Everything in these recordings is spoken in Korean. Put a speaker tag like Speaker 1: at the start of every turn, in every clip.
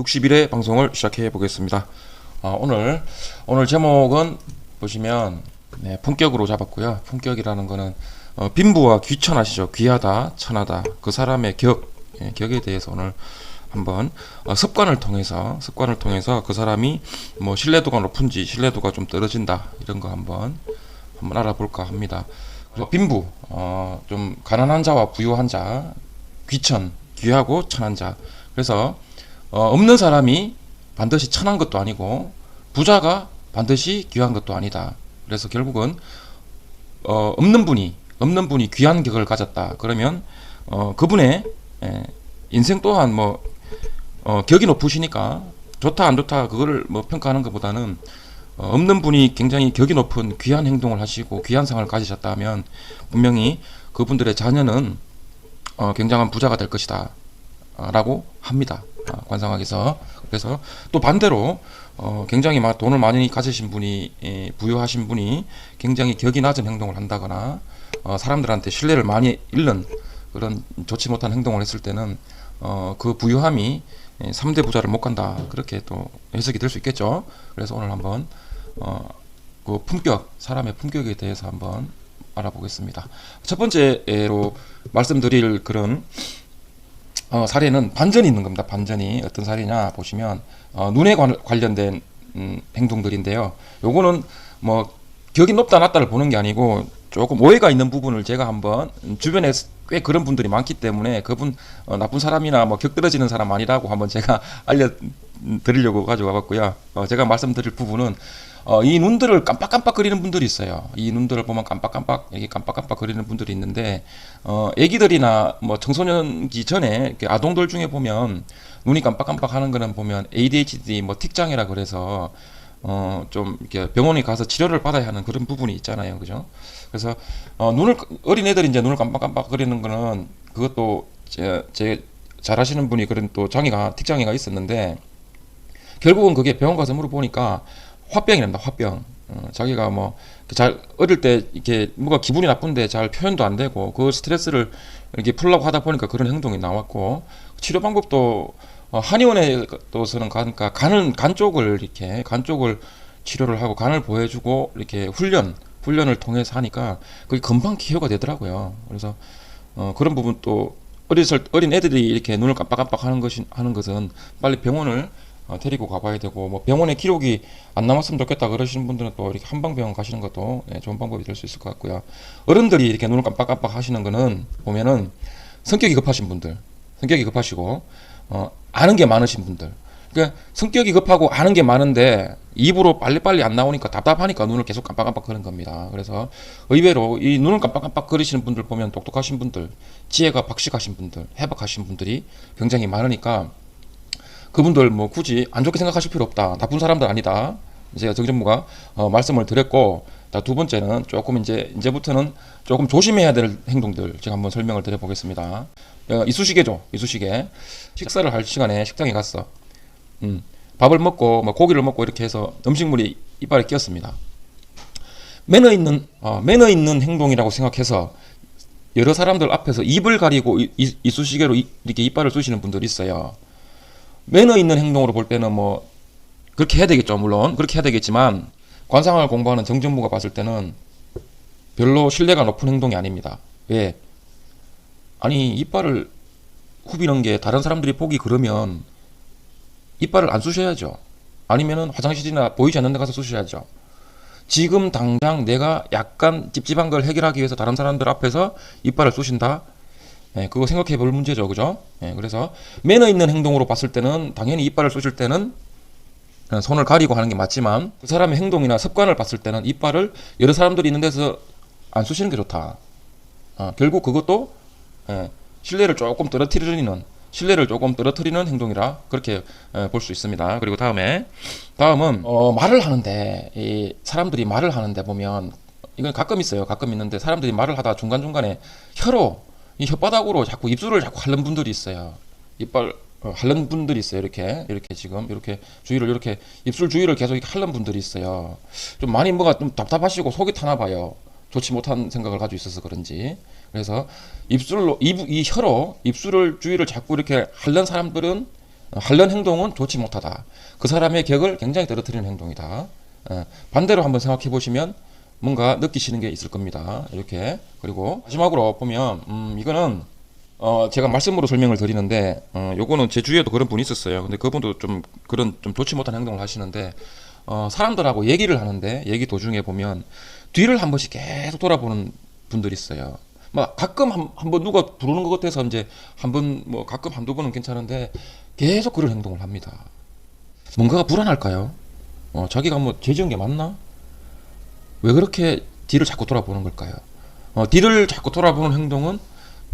Speaker 1: 60일의 방송을 시작해 보겠습니다. 오늘 제목은 보시면 품격으로 잡았고요. 품격이라는 거는 빈부와 귀천하시죠. 귀하다, 천하다. 그 사람의 격에 대해서 오늘 한번 습관을 통해서 그 사람이 뭐 신뢰도가 높은지 신뢰도가 좀 떨어진다 이런 거 한번 알아볼까 합니다. 그래서 빈부, 좀 가난한 자와 부유한 자, 귀천, 귀하고 천한 자. 그래서 없는 사람이 반드시 천한 것도 아니고 부자가 반드시 귀한 것도 아니다. 그래서 결국은 없는 분이 귀한 격을 가졌다. 그러면 그분의 인생 또한 뭐 격이 높으시니까 좋다 안 좋다 그거를 뭐 평가하는 것보다는 없는 분이 굉장히 격이 높은 귀한 행동을 하시고 귀한 상을 가지셨다면 분명히 그분들의 자녀는 굉장한 부자가 될 것이다 라고 합니다. 관상학에서. 그래서 또 반대로 굉장히 막 돈을 많이 가지신 분이 부유하신 분이 굉장히 격이 낮은 행동을 한다거나 사람들한테 신뢰를 많이 잃는 그런 좋지 못한 행동을 했을 때는 그 부유함이 3대 부자를 못 간다 그렇게 또 해석이 될 수 있겠죠. 그래서 오늘 한번 그 품격, 사람의 품격에 대해서 한번 알아보겠습니다. 첫 번째로 말씀드릴 그런 사례는 반전이 있는 겁니다. 반전이 어떤 사례냐 보시면 눈에 관련된 행동들인데요. 요거는 뭐 격이 높다 낮다를 보는 게 아니고 조금 오해가 있는 부분을 제가 한번 주변에 꽤 그런 분들이 많기 때문에 그분 나쁜 사람이나 뭐 격 떨어지는 사람 아니라고 한번 제가 알려드리려고 가져와 봤고요. 제가 말씀드릴 부분은 이 눈들을 깜빡깜빡거리는 분들이 있어요. 이 눈들을 보면 이렇게 깜빡깜빡거리는 분들이 있는데 애기들이나 뭐 청소년기 전에 이렇게 아동들 중에 보면 눈이 깜빡깜빡하는 거는 보면 ADHD 뭐 틱장애라 그래서 좀 이렇게 병원에 가서 치료를 받아야 하는 그런 부분이 있잖아요, 그죠? 그래서 어린 애들이 이제 눈을 깜빡깜빡거리는 거는 그것도 제 잘 아시는 분이 그런 또 틱장애가 있었는데 결국은 그게 병원 가서 물어보니까 화병이랍니다. 화병. 자기가 뭐 잘 어릴 때 이렇게 뭐가 기분이 나쁜데 잘 표현도 안 되고 그 스트레스를 이렇게 풀려고 하다 보니까 그런 행동이 나왔고 치료 방법도 한의원에서는 가니까 간 쪽을 치료를 하고 간을 보여주고 이렇게 훈련을 통해서 하니까 그게 금방 기여가 되더라고요. 그래서 그런 부분 또 어린 애들이 이렇게 눈을 깜빡깜빡 하는 것은 빨리 병원을 데리고 가봐야 되고 뭐 병원에 기록이 안 남았으면 좋겠다 그러시는 분들은 또 이렇게 한방병원 가시는 것도 좋은 방법이 될 수 있을 것 같고요. 어른들이 이렇게 눈을 깜빡깜빡 하시는 거는 보면은 성격이 급하시고 아는 게 많으신 분들. 그러니까 성격이 급하고 아는 게 많은데 입으로 빨리빨리 안 나오니까 답답하니까 눈을 계속 깜빡깜빡 거리는 겁니다. 그래서 의외로 이 눈을 깜빡깜빡 거리시는 분들 보면 똑똑하신 분들, 지혜가 박식하신 분들, 해박하신 분들이 굉장히 많으니까 그분들 뭐 굳이 안 좋게 생각하실 필요 없다. 나쁜 사람들 아니다. 제가 정전무가 말씀을 드렸고, 두 번째는 조금 이제부터는 조금 조심해야 될 행동들 제가 한번 설명을 드려보겠습니다. 이쑤시개죠. 이쑤시개. 식사를 할 시간에 식당에 갔어. 밥을 먹고 뭐 고기를 먹고 이렇게 해서 음식물이 이빨에 끼었습니다. 매너 있는 행동이라고 생각해서 여러 사람들 앞에서 입을 가리고 이쑤시개로 이렇게 이빨을 쑤시는 분들이 있어요. 매너 있는 행동으로 볼 때는 뭐 그렇게 해야 되겠죠. 물론 그렇게 해야 되겠지만 관상학을 공부하는 정전무가 봤을 때는 별로 신뢰가 높은 행동이 아닙니다. 왜? 아니 이빨을 후비는 게 다른 사람들이 보기 그러면 이빨을 안 쑤셔야죠. 아니면은 화장실이나 보이지 않는 데 가서 쑤셔야죠. 지금 당장 내가 약간 찝찝한 걸 해결하기 위해서 다른 사람들 앞에서 이빨을 쑤신다? 그거 생각해 볼 문제죠. 그죠? 그래서 매너 있는 행동으로 봤을 때는 당연히 이빨을 쑤실 때는 손을 가리고 하는 게 맞지만 그 사람의 행동이나 습관을 봤을 때는 이빨을 여러 사람들이 있는 데서 안 쑤시는 게 좋다. 결국 그것도 신뢰를 조금 떨어뜨리는 행동이라 그렇게 볼 수 있습니다. 그리고 다음은 말을 하는데 이 사람들이 말을 하는데 보면 이건 가끔 있어요. 가끔 있는데 사람들이 말을 하다 중간중간에 이 혓바닥으로 자꾸 입술을 자꾸 핥는 분들이 있어요. 이빨 핥는 분들이 있어요. 이렇게 지금 이렇게 주위를 이렇게 입술 주위를 계속 이렇게 핥는 분들이 있어요. 좀 많이 뭐가 좀 답답하시고 속이 타나 봐요. 좋지 못한 생각을 가지고 있어서 그런지. 그래서 이 혀로 입술을 주위를 자꾸 이렇게 핥는 사람들은 하려는 행동은 좋지 못하다. 그 사람의 격을 굉장히 떨어뜨리는 행동이다. 반대로 한번 생각해 보시면 뭔가 느끼시는 게 있을 겁니다. 이렇게. 그리고 마지막으로 보면 이거는 제가 말씀으로 설명을 드리는데 요거는 제 주위에도 그런 분이 있었어요. 근데 그분도 좀 그런 좀 좋지 못한 행동을 하시는데 사람들하고 얘기를 하는데 얘기 도중에 보면 뒤를 한 번씩 계속 돌아보는 분들이 있어요. 막 가끔 한번 누가 부르는 것 같아서 이제 한번 뭐 가끔 한두 번은 괜찮은데 계속 그런 행동을 합니다. 뭔가가 불안할까요? 자기가 뭐 죄 지은 게 맞나? 왜 그렇게 뒤를 자꾸 돌아보는 걸까요? 뒤를 자꾸 돌아보는 행동은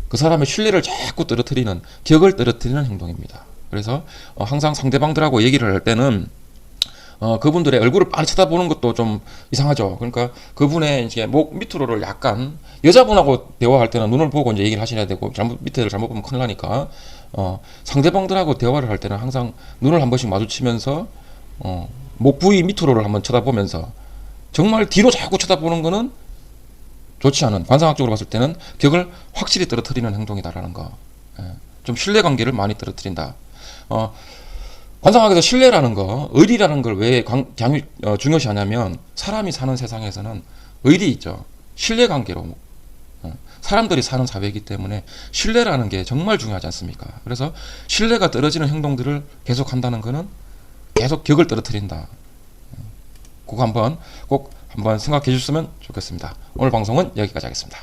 Speaker 1: 그 사람의 신뢰를 자꾸 떨어뜨리는, 격을 떨어뜨리는 행동입니다. 그래서 항상 상대방들하고 얘기를 할 때는 그분들의 얼굴을 많이 쳐다보는 것도 좀 이상하죠. 그러니까 그분의 이제 목 밑으로를 약간, 여자분하고 대화할 때는 눈을 보고 이제 얘기를 하셔야 되고, 밑에를 잘못 보면 큰일 나니까 상대방들하고 대화를 할 때는 항상 눈을 한 번씩 마주치면서 목 부위 밑으로를 한번 쳐다보면서, 정말 뒤로 자꾸 쳐다보는 거는 좋지 않은, 관상학적으로 봤을 때는 격을 확실히 떨어뜨리는 행동이다라는 거. 좀 신뢰관계를 많이 떨어뜨린다. 관상학에서 신뢰라는 거, 의리라는 걸 왜 중요시하냐면, 사람이 사는 세상에서는 의리 있죠. 신뢰관계로 사람들이 사는 사회이기 때문에 신뢰라는 게 정말 중요하지 않습니까? 그래서 신뢰가 떨어지는 행동들을 계속 한다는 거는 계속 격을 떨어뜨린다. 그거 꼭 한번 생각해 주셨으면 좋겠습니다. 오늘 방송은 여기까지 하겠습니다.